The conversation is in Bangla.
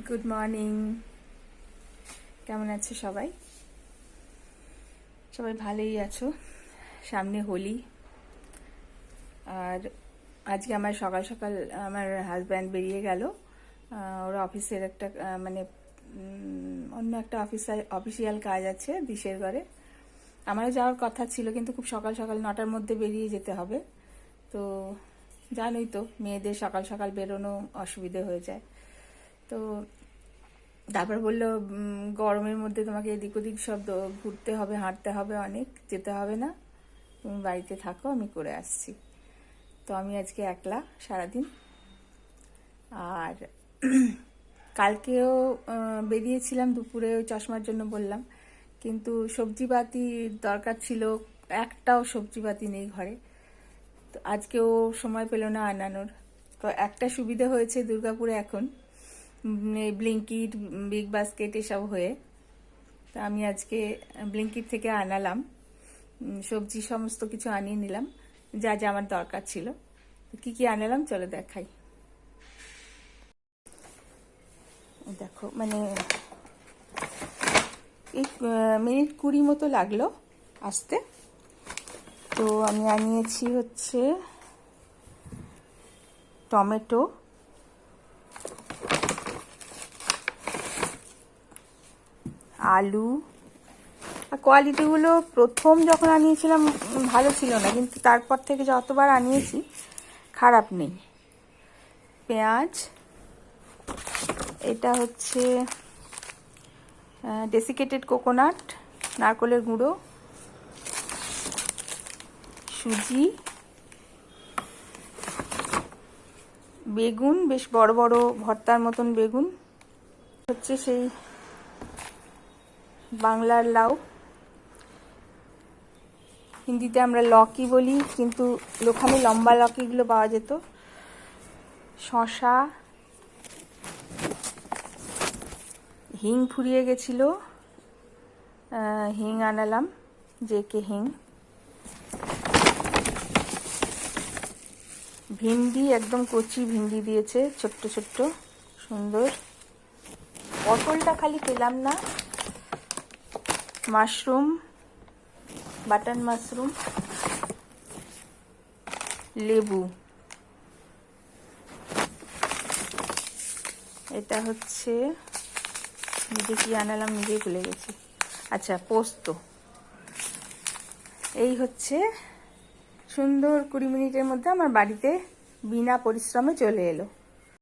Good morning. কেমন আছো সবাই? সবাই ভালোই আছো। সামনে হোলি, আর আজকে আমার সকাল সকাল আমার হাজব্যান্ড বেরিয়ে গেল। ওর অফিসের একটা মানে অন্য একটা অফিসিয়াল কাজ আছে দিশের ঘরে। আমারও যাওয়ার কথা ছিল, কিন্তু খুব সকাল সকাল 9টার মধ্যে বেরিয়ে যেতে হবে। তো জানোই তো, মেয়েদের সকাল সকাল বেরোনো অসুবিধে হয়ে যায়। তো তারপর বললো গরমের মধ্যে তোমাকে এদিক ওদিক সব ঘুরতে হবে, হাঁটতে হবে, অনেক যেতে হবে না, তুমি বাড়িতে থাকো, আমি করে আসছি। তো আমি আজকে একলা সারাদিন। আর কালকেও বেরিয়েছিলাম দুপুরে, ওই চশমার জন্য বললাম, কিন্তু সবজিপাতি দরকার ছিল, একটাও সবজিপাতি নেই ঘরে। তো আজকেও সময় পেল না আনানোর। তো একটা সুবিধা হয়েছে দুর্গাপুরে এখন, ব্লিঙ্কিট, বিগ বাস্কেট এসব হয়ে। তা আমি আজকে ব্লিঙ্কিট থেকে আনালাম সবজি, সমস্ত কিছু আনিয়ে নিলাম যা যা আমার দরকার ছিল। কি কি আনালাম চলো দেখাই। দেখো, মানে এই মিনিট 20 মতো লাগলো আসতে। তো আমি আনিয়েছি হচ্ছে টমেটো, আলু। আর কোয়ালিটিগুলো প্রথম যখন আনিয়েছিলাম ভালো ছিল না, কিন্তু তারপর থেকে যতবার আনিয়েছি খারাপ নেই। পেঁয়াজ, এটা হচ্ছে ডেসিকেটেড কোকোনাট, নারকেলের গুঁড়ো, সুজি, বেগুন, বেশ বড় বড় ভর্তার মতন বেগুন, হচ্ছে সেই বাংলার লাউ, হিন্দিতে আমরা লকি বলি, কিন্তু ওখানে লম্বা লকিগুলো পাওয়া যেত। শশা, হিং ফুরিয়ে গেছিল, হিং আনালাম, জেকে হিং। ভিন্ডি, একদম কচি ভিন্ডি দিয়েছে, ছোট্ট ছোট্ট সুন্দর। পটলটা খালি পেলাম না। মাশরুম, বাটন মাশরুম, লেবু, এটা হচ্ছে নিজে কি আনালাম নিজেই ভুলে গেছি। আচ্ছা, পোস্ত। এই হচ্ছে সুন্দর 20 মিনিটের মধ্যে আমার বাড়িতে বিনা পরিশ্রমে চলে এলো।